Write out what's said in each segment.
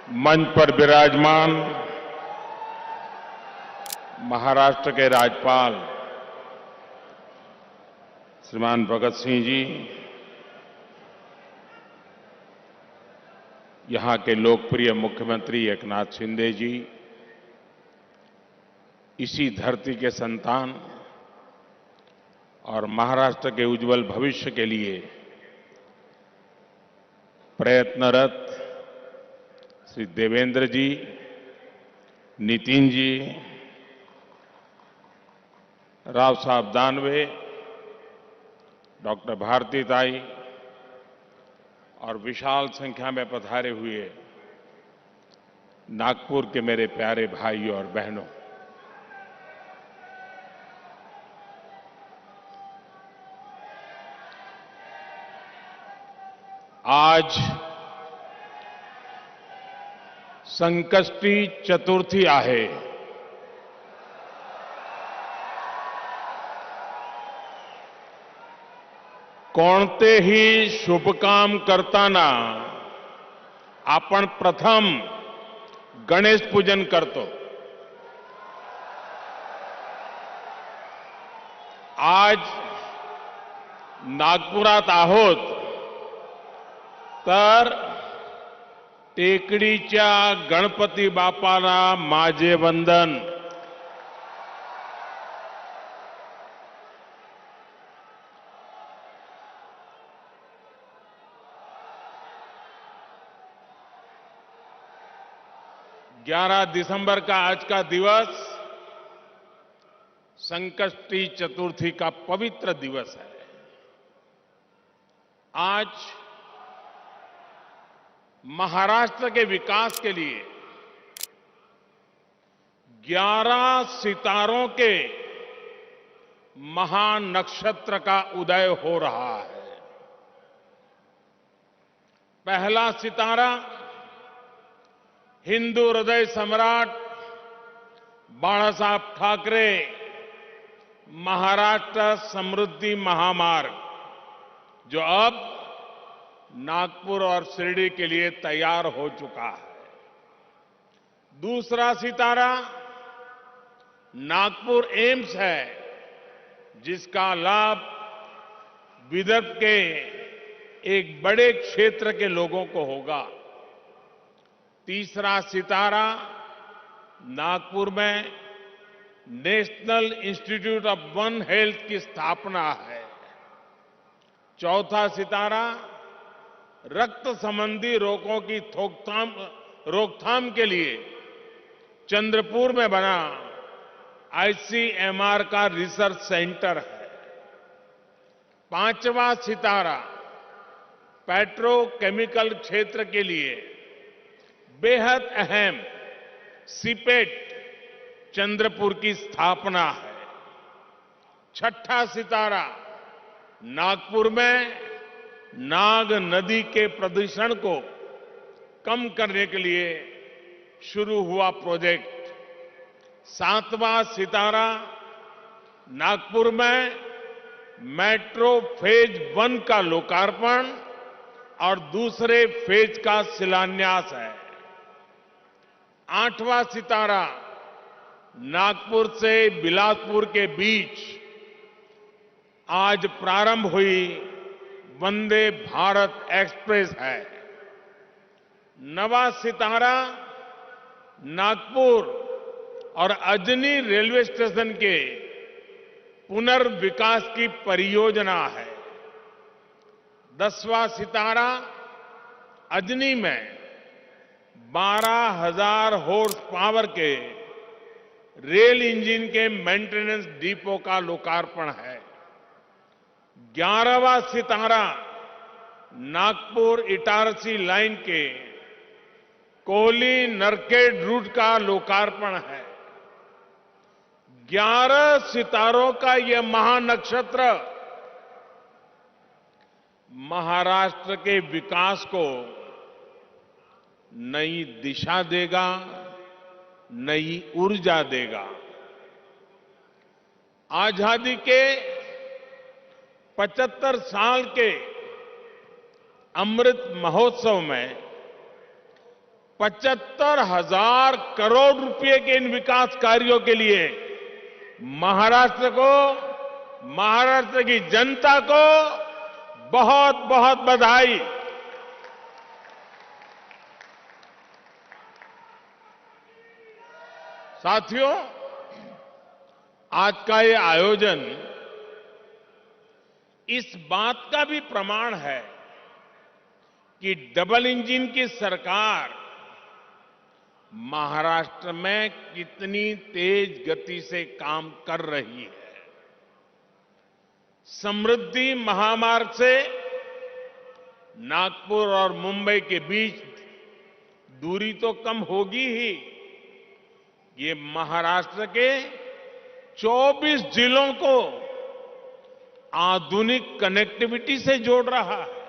मंच पर विराजमान महाराष्ट्र के राज्यपाल श्रीमान भगत सिंह जी, यहां के लोकप्रिय मुख्यमंत्री एकनाथ शिंदे जी, इसी धरती के संतान और महाराष्ट्र के उज्जवल भविष्य के लिए प्रयत्नरत श्री देवेंद्र जी, नितिन जी, राव साहब दानवे, डॉक्टर भारतीताई और विशाल संख्या में पधारे हुए नागपुर के मेरे प्यारे भाइयों और बहनों, आज संकष्टी चतुर्थी आहे। कोणतेही शुभकाम करताना आपण प्रथम गणेश पूजन करतो। आज नागपुरात आहोत तर टेकडीच्या गणपती बाप्पाला माझे वंदन। 11 दिसंबर का आज का दिवस संकष्टी चतुर्थी का पवित्र दिवस है। आज महाराष्ट्र के विकास के लिए 11 सितारों के महानक्षत्र का उदय हो रहा है। पहला सितारा हिंदू हृदय सम्राट बाला साहब ठाकरे महाराष्ट्र समृद्धि महामार्ग, जो अब नागपुर और शिरडी के लिए तैयार हो चुका है। दूसरा सितारा नागपुर एम्स है, जिसका लाभ विदर्भ के एक बड़े क्षेत्र के लोगों को होगा। तीसरा सितारा नागपुर में national institute of one health की स्थापना है। चौथा सितारा रक्त संबंधी रोगों की रोकथाम के लिए चंद्रपुर में बना आईसीएमआर का रिसर्च सेंटर है। पांचवा सितारा पेट्रोकेमिकल क्षेत्र के लिए बेहद अहम सीपेट चंद्रपुर की स्थापना है। छठा सितारा नागपुर में नाग नदी के प्रदूषण को कम करने के लिए शुरू हुआ प्रोजेक्ट। सातवां सितारा नागपुर में मेट्रो फेज 1 का लोकार्पण और दूसरे फेज का शिलान्यास है। आठवां सितारा नागपुर से बिलासपुर के बीच आज प्रारंभ हुई वंदे भारत एक्सप्रेस है। नवा सितारा नागपुर और अजनी रेलवे स्टेशन के पुनर्विकास की परियोजना है। 10वां सितारा अजनी में 12,000 हॉर्स पावर के रेल इंजन के मेंटेनेंस डिपो का लोकार्पण है। 11वां सितारा नागपुर इटारसी लाइन के कोहली नरखेड़ रूट का लोकार्पण है। 11 सितारों का यह महानक्षत्र महाराष्ट्र के विकास को नई दिशा देगा, नई ऊर्जा देगा। आजादी के 75 साल के अमृत महोत्सव में 75,000 करोड़ रुपए के इन विकास कार्यों के लिए महाराष्ट्र को, महाराष्ट्र की जनता को बहुत बहुत बधाई। साथियों, आज का ये आयोजन इस बात का भी प्रमाण है कि डबल इंजन की सरकार महाराष्ट्र में कितनी तेज गति से काम कर रही है। समृद्धि महामार्ग से नागपुर और मुंबई के बीच दूरी तो कम होगी ही, ये महाराष्ट्र के 24 जिलों को आधुनिक कनेक्टिविटी से जोड़ रहा है।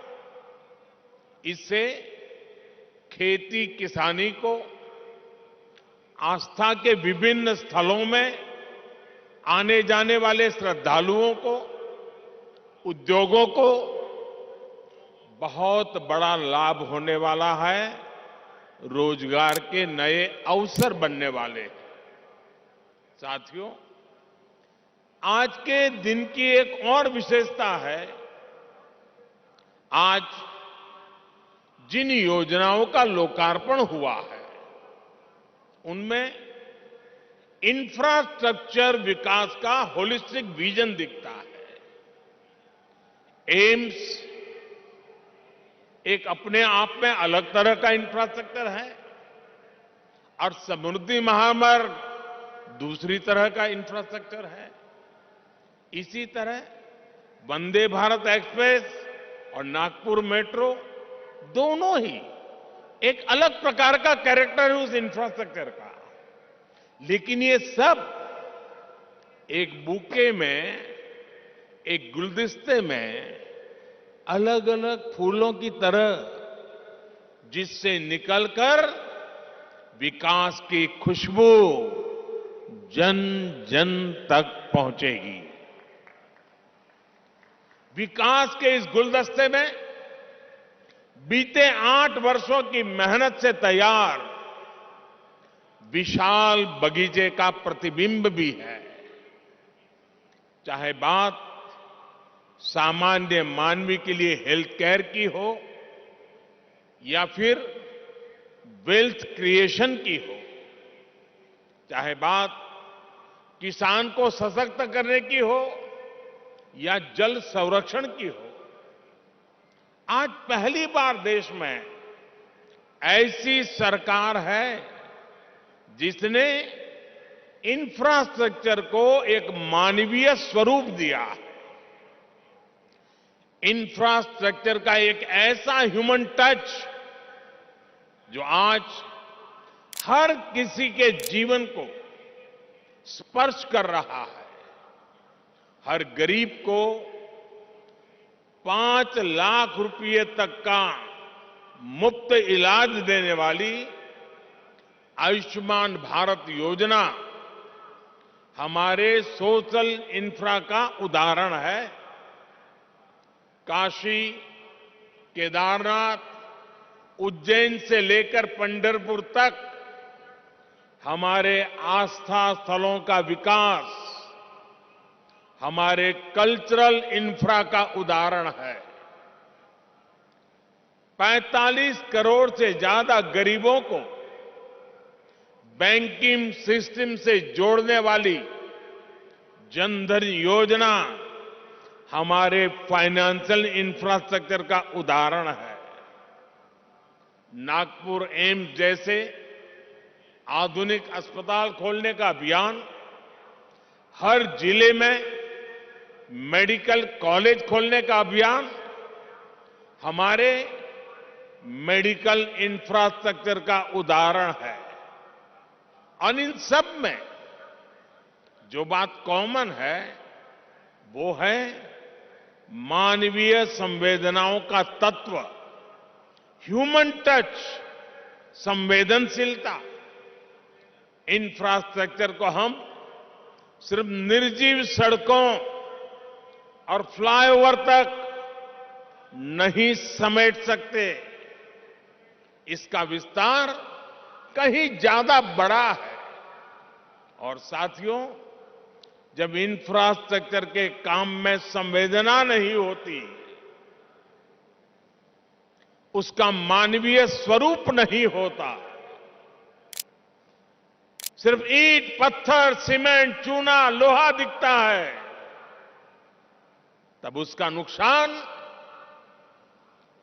इससे खेती किसानी को, आस्था के विभिन्न स्थलों में आने जाने वाले श्रद्धालुओं को, उद्योगों को बहुत बड़ा लाभ होने वाला है, रोजगार के नए अवसर बनने वाले हैं। साथियों, आज के दिन की एक और विशेषता है, आज जिन योजनाओं का लोकार्पण हुआ है उनमें इंफ्रास्ट्रक्चर विकास का होलिस्टिक विजन दिखता है। एम्स एक अपने आप में अलग तरह का इंफ्रास्ट्रक्चर है और समृद्धि महामार्ग दूसरी तरह का इंफ्रास्ट्रक्चर है। इसी तरह वंदे भारत एक्सप्रेस और नागपुर मेट्रो दोनों ही एक अलग प्रकार का कैरेक्टर है उस इंफ्रास्ट्रक्चर का, लेकिन ये सब एक बुके में, एक गुलदस्ते में अलग अलग फूलों की तरह, जिससे निकलकर विकास की खुशबू जन जन तक पहुंचेगी। विकास के इस गुलदस्ते में बीते 8 वर्षों की मेहनत से तैयार विशाल बगीचे का प्रतिबिंब भी है। चाहे बात सामान्य मानवी के लिए हेल्थ केयर की हो या फिर वेल्थ क्रिएशन की हो, चाहे बात किसान को सशक्त करने की हो या जल संरक्षण की हो, आज पहली बार देश में ऐसी सरकार है जिसने इंफ्रास्ट्रक्चर को एक मानवीय स्वरूप दिया है। इंफ्रास्ट्रक्चर का एक ऐसा ह्यूमन टच जो आज हर किसी के जीवन को स्पर्श कर रहा है। हर गरीब को 5 लाख रुपए तक का मुफ्त इलाज देने वाली आयुष्मान भारत योजना हमारे सोशल इंफ्रा का उदाहरण है। काशी, केदारनाथ, उज्जैन से लेकर पंढरपुर तक हमारे आस्था स्थलों का विकास हमारे कल्चरल इंफ्रा का उदाहरण है। 45 करोड़ से ज्यादा गरीबों को बैंकिंग सिस्टम से जोड़ने वाली जनधन योजना हमारे फाइनेंशियल इंफ्रास्ट्रक्चर का उदाहरण है। नागपुर एम्स जैसे आधुनिक अस्पताल खोलने का अभियान, हर जिले में मेडिकल कॉलेज खोलने का अभियान हमारे मेडिकल इंफ्रास्ट्रक्चर का उदाहरण है। और इन सब में जो बात कॉमन है वो है मानवीय संवेदनाओं का तत्व, ह्यूमन टच, संवेदनशीलता। इंफ्रास्ट्रक्चर को हम सिर्फ निर्जीव सड़कों और फ्लाईओवर तक नहीं समेट सकते। इसका विस्तार कहीं ज्यादा बड़ा है। और साथियों, जब इंफ्रास्ट्रक्चर के काम में संवेदना नहीं होती, उसका मानवीय स्वरूप नहीं होता, सिर्फ ईंट, पत्थर, सीमेंट, चूना, लोहा दिखता है, तब उसका नुकसान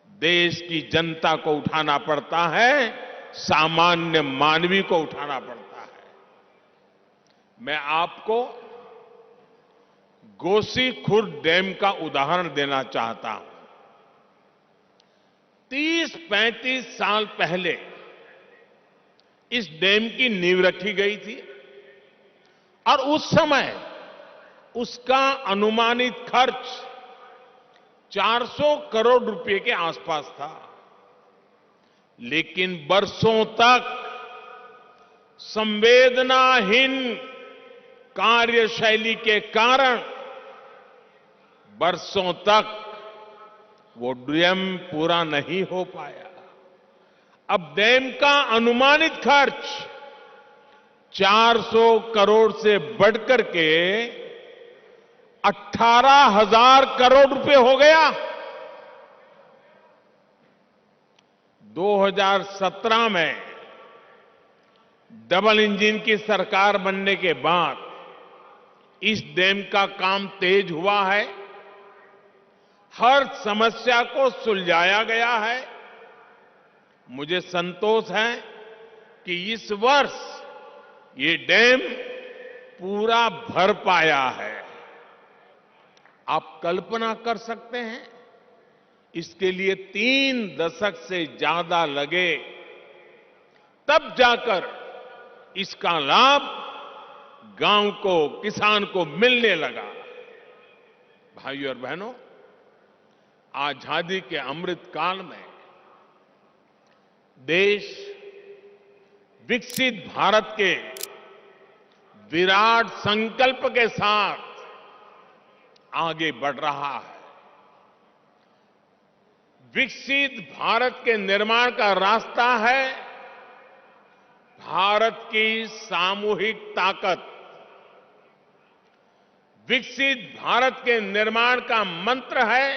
देश की जनता को उठाना पड़ता है, सामान्य मानवी को उठाना पड़ता है। मैं आपको गोसीखुर्द डैम का उदाहरण देना चाहता हूं। 30-35 साल पहले इस डैम की नींव रखी गई थी और उस समय उसका अनुमानित खर्च 400 करोड़ रुपए के आसपास था। लेकिन बरसों तक संवेदनाहीन कार्यशैली के कारण बरसों तक वो डैम पूरा नहीं हो पाया। अब डैम का अनुमानित खर्च 400 करोड़ से बढ़कर के 18,000 करोड़ रुपए हो गया। 2017 में डबल इंजन की सरकार बनने के बाद इस डैम का काम तेज हुआ है, हर समस्या को सुलझाया गया है। मुझे संतोष है कि इस वर्ष ये डैम पूरा भर पाया है। आप कल्पना कर सकते हैं, इसके लिए 3 दशक से ज्यादा लगे, तब जाकर इसका लाभ गांव को, किसान को मिलने लगा। भाइयों और बहनों, आजादी के अमृत काल में देश विकसित भारत के विराट संकल्प के साथ आगे बढ़ रहा है। विकसित भारत के निर्माण का रास्ता है भारत की सामूहिक ताकत। विकसित भारत के निर्माण का मंत्र है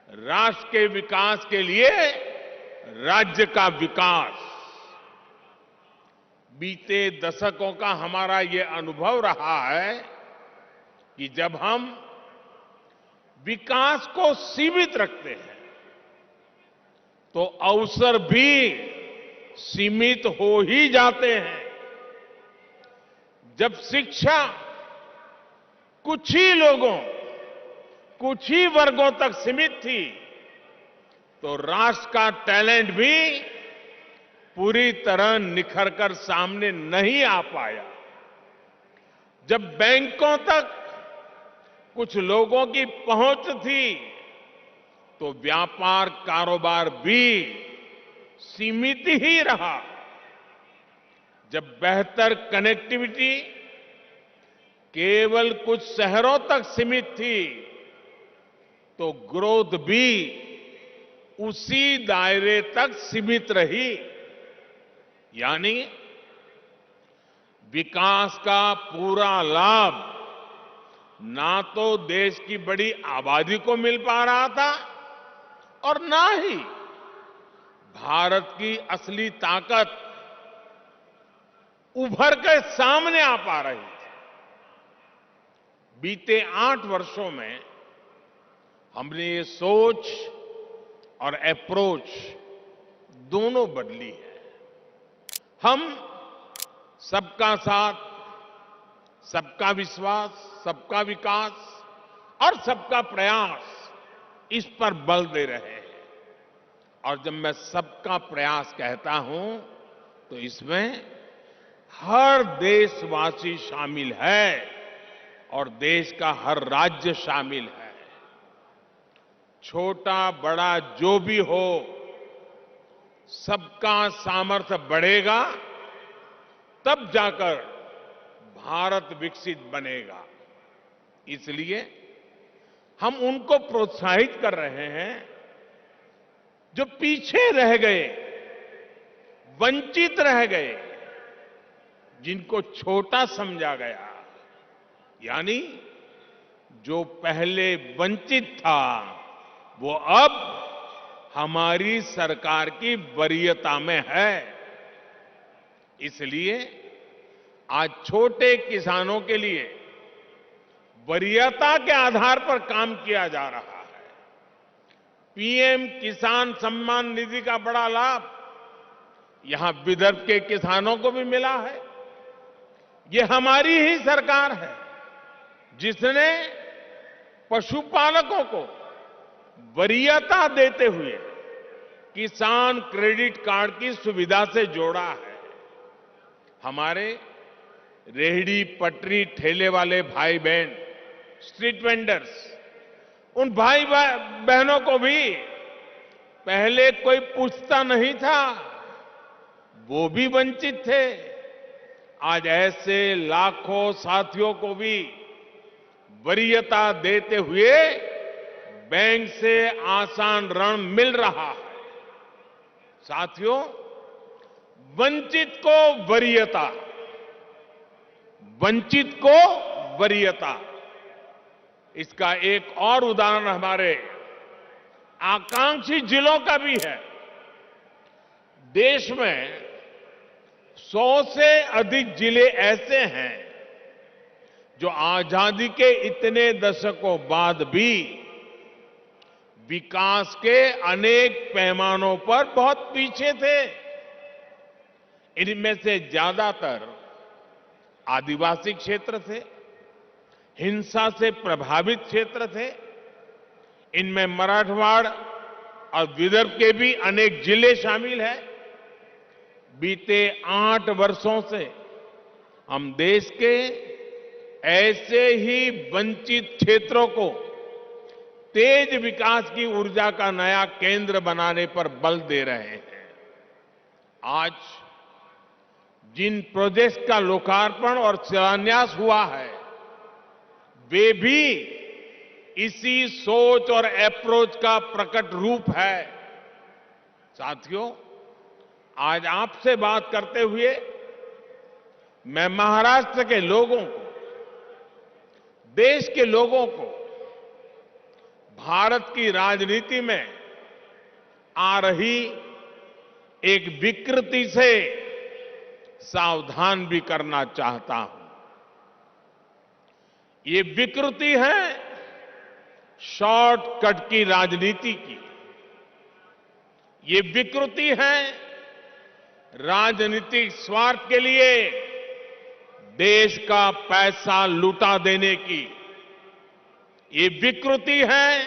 राष्ट्र के विकास के लिए राज्य का विकास। बीते दशकों का हमारा ये अनुभव रहा है कि जब हम विकास को सीमित रखते हैं तो अवसर भी सीमित हो ही जाते हैं। जब शिक्षा कुछ ही लोगों, कुछ ही वर्गों तक सीमित थी, तो राष्ट्र का टैलेंट भी पूरी तरह निखर कर सामने नहीं आ पाया। जब बैंकों तक कुछ लोगों की पहुंच थी, तो व्यापार कारोबार भी सीमित ही रहा। जब बेहतर कनेक्टिविटी केवल कुछ शहरों तक सीमित थी, तो ग्रोथ भी उसी दायरे तक सीमित रही। यानी विकास का पूरा लाभ ना तो देश की बड़ी आबादी को मिल पा रहा था और ना ही भारत की असली ताकत उभर कर सामने आ पा रही थी। बीते 8 वर्षों में हमने ये सोच और अप्रोच दोनों बदली है। हम सबका साथ, सबका विश्वास, सबका विकास और सबका प्रयास, इस पर बल दे रहे हैं। और जब मैं सबका प्रयास कहता हूं तो इसमें हर देशवासी शामिल है और देश का हर राज्य शामिल है। छोटा बड़ा जो भी हो, सबका सामर्थ्य बढ़ेगा, तब जाकर भारत विकसित बनेगा। इसलिए हम उनको प्रोत्साहित कर रहे हैं जो पीछे रह गए, वंचित रह गए, जिनको छोटा समझा गया, यानी जो पहले वंचित था वो अब हमारी सरकार की वरीयता में है। इसलिए आज छोटे किसानों के लिए वरीयता के आधार पर काम किया जा रहा है। पीएम किसान सम्मान निधि का बड़ा लाभ यहां विदर्भ के किसानों को भी मिला है। ये हमारी ही सरकार है जिसने पशुपालकों को वरीयता देते हुए किसान क्रेडिट कार्ड की सुविधा से जोड़ा है। हमारे रेहड़ी पटरी ठेले वाले भाई बहन, स्ट्रीट वेंडर्स, उन भाई बहनों को भी पहले कोई पूछता नहीं था, वो भी वंचित थे। आज ऐसे लाखों साथियों को भी वरीयता देते हुए बैंक से आसान ऋण मिल रहा है। साथियों, वंचित को वरीयता, वंचित को वरीयता, इसका एक और उदाहरण हमारे आकांक्षी जिलों का भी है। देश में 100 से अधिक जिले ऐसे हैं जो आजादी के इतने दशकों बाद भी विकास के अनेक पैमानों पर बहुत पीछे थे। इनमें से ज्यादातर आदिवासी क्षेत्र थे, हिंसा से प्रभावित क्षेत्र थे। इनमें मराठवाड़ और विदर्भ के भी अनेक जिले शामिल हैं। बीते 8 वर्षों से हम देश के ऐसे ही वंचित क्षेत्रों को तेज विकास की ऊर्जा का नया केंद्र बनाने पर बल दे रहे हैं। आज जिन प्रोजेक्ट्स का लोकार्पण और शिलान्यास हुआ है, वे भी इसी सोच और अप्रोच का प्रकट रूप है। साथियों, आज आपसे बात करते हुए मैं महाराष्ट्र के लोगों को, देश के लोगों को भारत की राजनीति में आ रही एक विकृति से सावधान भी करना चाहता हूं। ये विकृति है शॉर्टकट की राजनीति की। ये विकृति है राजनीतिक स्वार्थ के लिए देश का पैसा लुटा देने की। ये विकृति है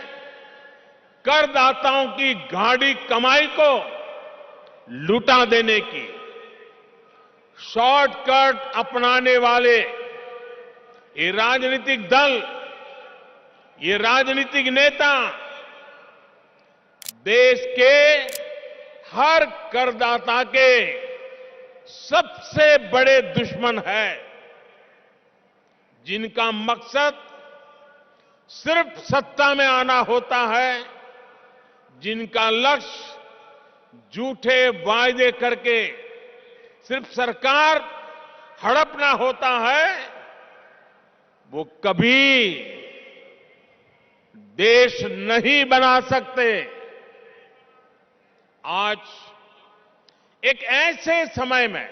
करदाताओं की गाढ़ी कमाई को लुटा देने की। शॉर्टकट अपनाने वाले ये राजनीतिक दल, ये राजनीतिक नेता देश के हर करदाता के सबसे बड़े दुश्मन है, जिनका मकसद सिर्फ सत्ता में आना होता है, जिनका लक्ष्य झूठे वायदे करके सिर्फ सरकार हड़पना होता है, वो कभी देश नहीं बना सकते। आज एक ऐसे समय में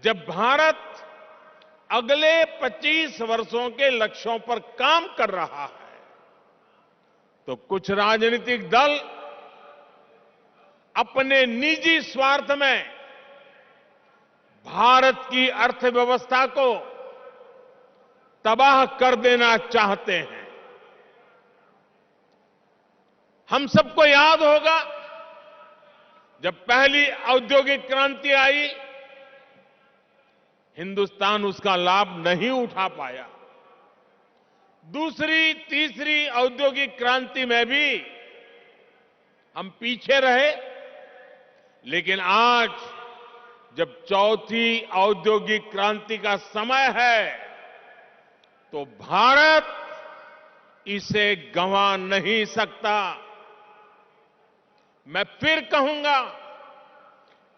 जब भारत अगले 25 वर्षों के लक्ष्यों पर काम कर रहा है, तो कुछ राजनीतिक दल अपने निजी स्वार्थ में भारत की अर्थव्यवस्था को तबाह कर देना चाहते हैं। हम सबको याद होगा, जब पहली औद्योगिक क्रांति आई, हिंदुस्तान उसका लाभ नहीं उठा पाया। दूसरी, तीसरी औद्योगिक क्रांति में भी हम पीछे रहे, लेकिन आज जब चौथी औद्योगिक क्रांति का समय है, तो भारत इसे गंवा नहीं सकता। मैं फिर कहूंगा,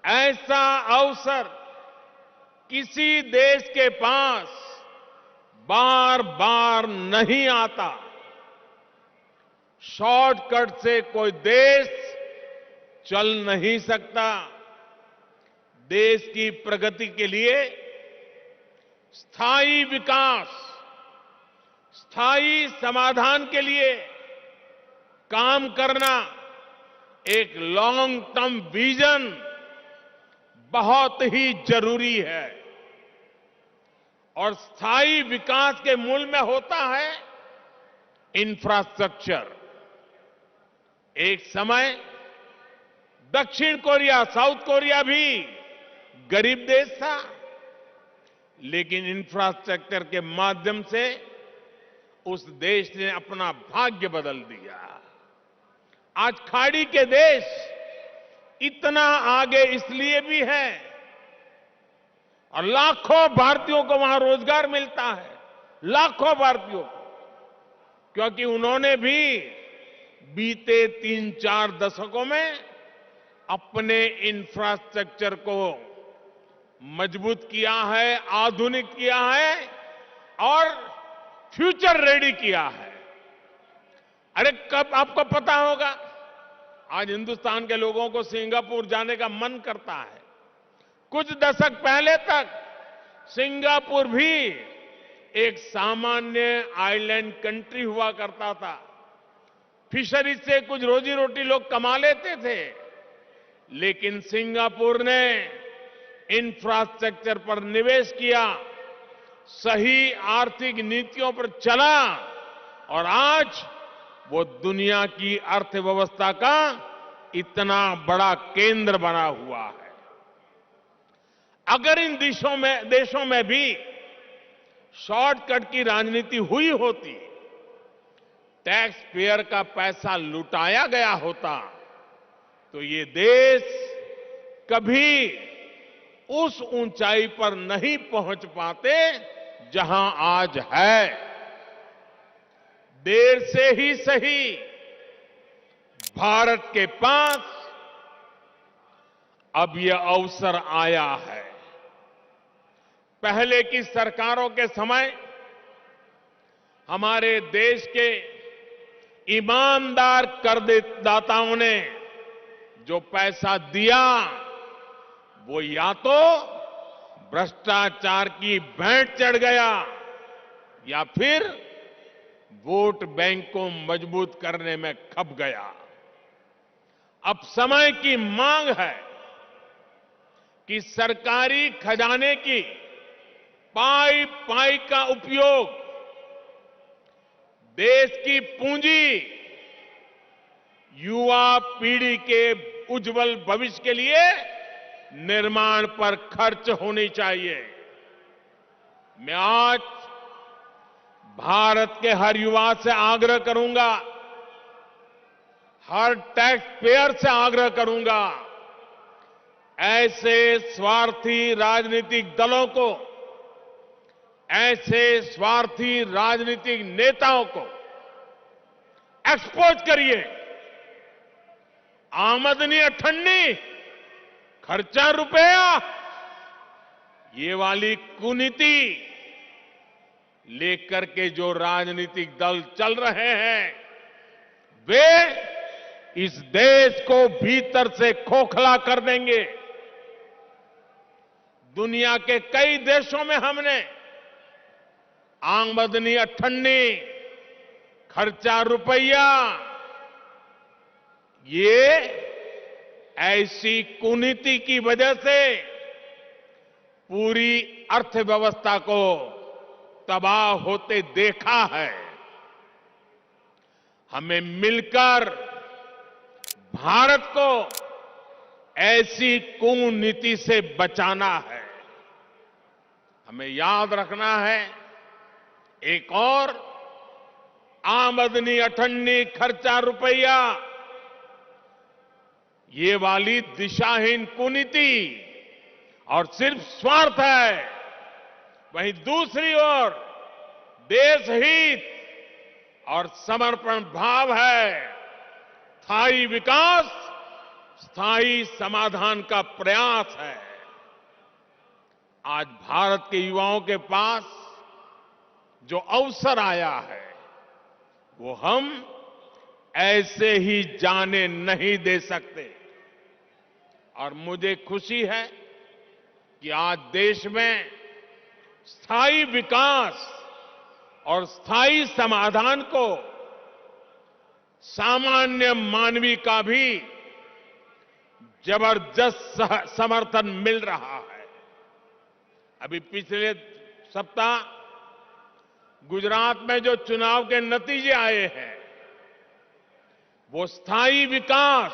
ऐसा अवसर किसी देश के पास बार बार नहीं आता। शॉर्टकट से कोई देश चल नहीं सकता। देश की प्रगति के लिए स्थायी विकास, स्थायी समाधान के लिए काम करना, एक लॉन्ग टर्म विजन बहुत ही जरूरी है। और स्थायी विकास के मूल में होता है इंफ्रास्ट्रक्चर। एक समय दक्षिण कोरिया, साउथ कोरिया भी गरीब देश था, लेकिन इंफ्रास्ट्रक्चर के माध्यम से उस देश ने अपना भाग्य बदल दिया। आज खाड़ी के देश इतना आगे इसलिए भी है और लाखों भारतीयों को वहां रोजगार मिलता है, लाखों भारतीयों को, क्योंकि उन्होंने भी बीते 3-4 दशकों में अपने इंफ्रास्ट्रक्चर को मजबूत किया है, आधुनिक किया है और फ्यूचर रेडी किया है। अरे कब आपको पता होगा, आज हिंदुस्तान के लोगों को सिंगापुर जाने का मन करता है। कुछ दशक पहले तक सिंगापुर भी एक सामान्य आइलैंड कंट्री हुआ करता था। फिशरीज से कुछ रोजी रोटी लोग कमा लेते थे, लेकिन सिंगापुर ने इंफ्रास्ट्रक्चर पर निवेश किया, सही आर्थिक नीतियों पर चला और आज वो दुनिया की अर्थव्यवस्था का इतना बड़ा केंद्र बना हुआ है। अगर इन देशों में भी शॉर्टकट की राजनीति हुई होती, टैक्स पेयर का पैसा लुटाया गया होता, तो ये देश कभी उस ऊंचाई पर नहीं पहुंच पाते जहां आज है। देर से ही सही भारत के पास अब यह अवसर आया है। पहले की सरकारों के समय हमारे देश के ईमानदार करदाताओं ने जो पैसा दिया, वो या तो भ्रष्टाचार की भेंट चढ़ गया या फिर वोट बैंक को मजबूत करने में खप गया। अब समय की मांग है कि सरकारी खजाने की पाई पाई का उपयोग देश की पूंजी, युवा पीढ़ी के उज्जवल भविष्य के लिए निर्माण पर खर्च होनी चाहिए। मैं आज भारत के हर युवा से आग्रह करूंगा, हर टैक्स पेयर से आग्रह करूंगा, ऐसे स्वार्थी राजनीतिक दलों को, ऐसे स्वार्थी राजनीतिक नेताओं को एक्सपोज करिए। आमदनी अठन्नी, खर्चा रुपया, ये वाली कुनीति लेकर के जो राजनीतिक दल चल रहे हैं, वे इस देश को भीतर से खोखला कर देंगे। दुनिया के कई देशों में हमने आमदनी अठन्नी, खर्चा रुपया, ये ऐसी कुनीति की वजह से पूरी अर्थव्यवस्था को तबाह होते देखा है। हमें मिलकर भारत को ऐसी कुनीति से बचाना है। हमें याद रखना है, एक और आमदनी अठन्नी, खर्चा रुपया, ये वाली दिशाहीन कुनीति और सिर्फ स्वार्थ है। वहीं दूसरी ओर देश हित और समर्पण भाव है। स्थायी विकास, स्थायी समाधान का प्रयास है। आज भारत के युवाओं के पास जो अवसर आया है वो हम ऐसे ही जाने नहीं दे सकते। और मुझे खुशी है कि आज देश में स्थायी विकास और स्थायी समाधान को सामान्य मानवी का भी जबरदस्त समर्थन मिल रहा है। अभी पिछले सप्ताह गुजरात में जो चुनाव के नतीजे आए हैं वो स्थायी विकास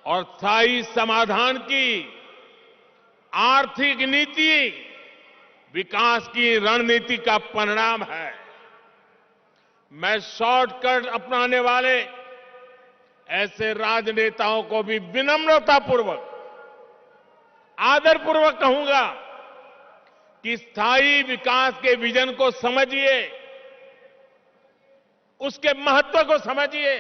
और स्थायी समाधान की आर्थिक नीति, विकास की रणनीति का परिणाम है। मैं शॉर्टकट अपनाने वाले ऐसे राजनेताओं को भी विनम्रतापूर्वक, आदरपूर्वक कहूंगा कि स्थायी विकास के विजन को समझिए, उसके महत्व को समझिए।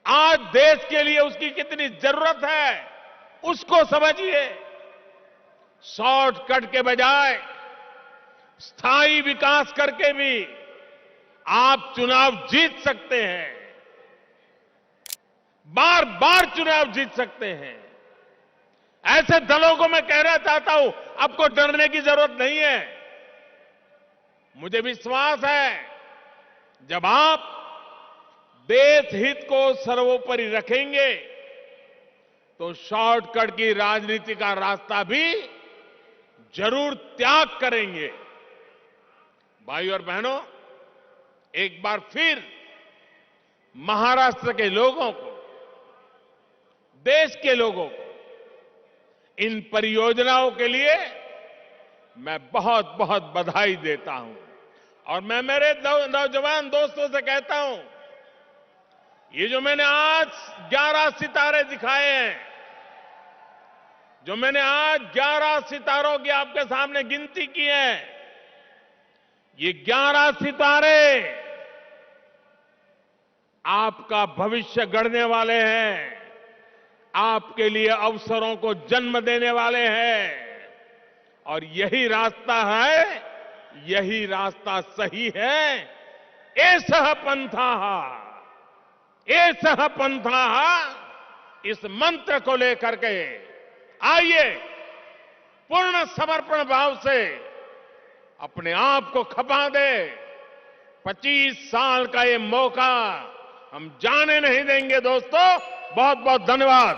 आज देश के लिए उसकी कितनी जरूरत है उसको समझिए। शॉर्टकट के बजाय स्थायी विकास करके भी आप चुनाव जीत सकते हैं, बार बार चुनाव जीत सकते हैं। ऐसे दलों को मैं कहना चाहता हूं, आपको डरने की जरूरत नहीं है। मुझे विश्वास है जब आप देश हित को सर्वोपरि रखेंगे तो शॉर्टकट की राजनीति का रास्ता भी जरूर त्याग करेंगे। भाइयों और बहनों, एक बार फिर महाराष्ट्र के लोगों को, देश के लोगों को इन परियोजनाओं के लिए मैं बहुत बहुत बधाई देता हूं। और मैं मेरे नौजवान दोस्तों से कहता हूं, ये जो मैंने आज 11 सितारे दिखाए हैं, जो मैंने आज 11 सितारों की आपके सामने गिनती की है, ये 11 सितारे आपका भविष्य गढ़ने वाले हैं, आपके लिए अवसरों को जन्म देने वाले हैं। और यही रास्ता है, यही रास्ता सही है। एषः पंथः, एषः पंथः, इस मंत्र को लेकर के आइए पूर्ण समर्पण भाव से अपने आप को खपा दे। 25 साल का ये मौका हम जाने नहीं देंगे दोस्तों। बहुत बहुत धन्यवाद।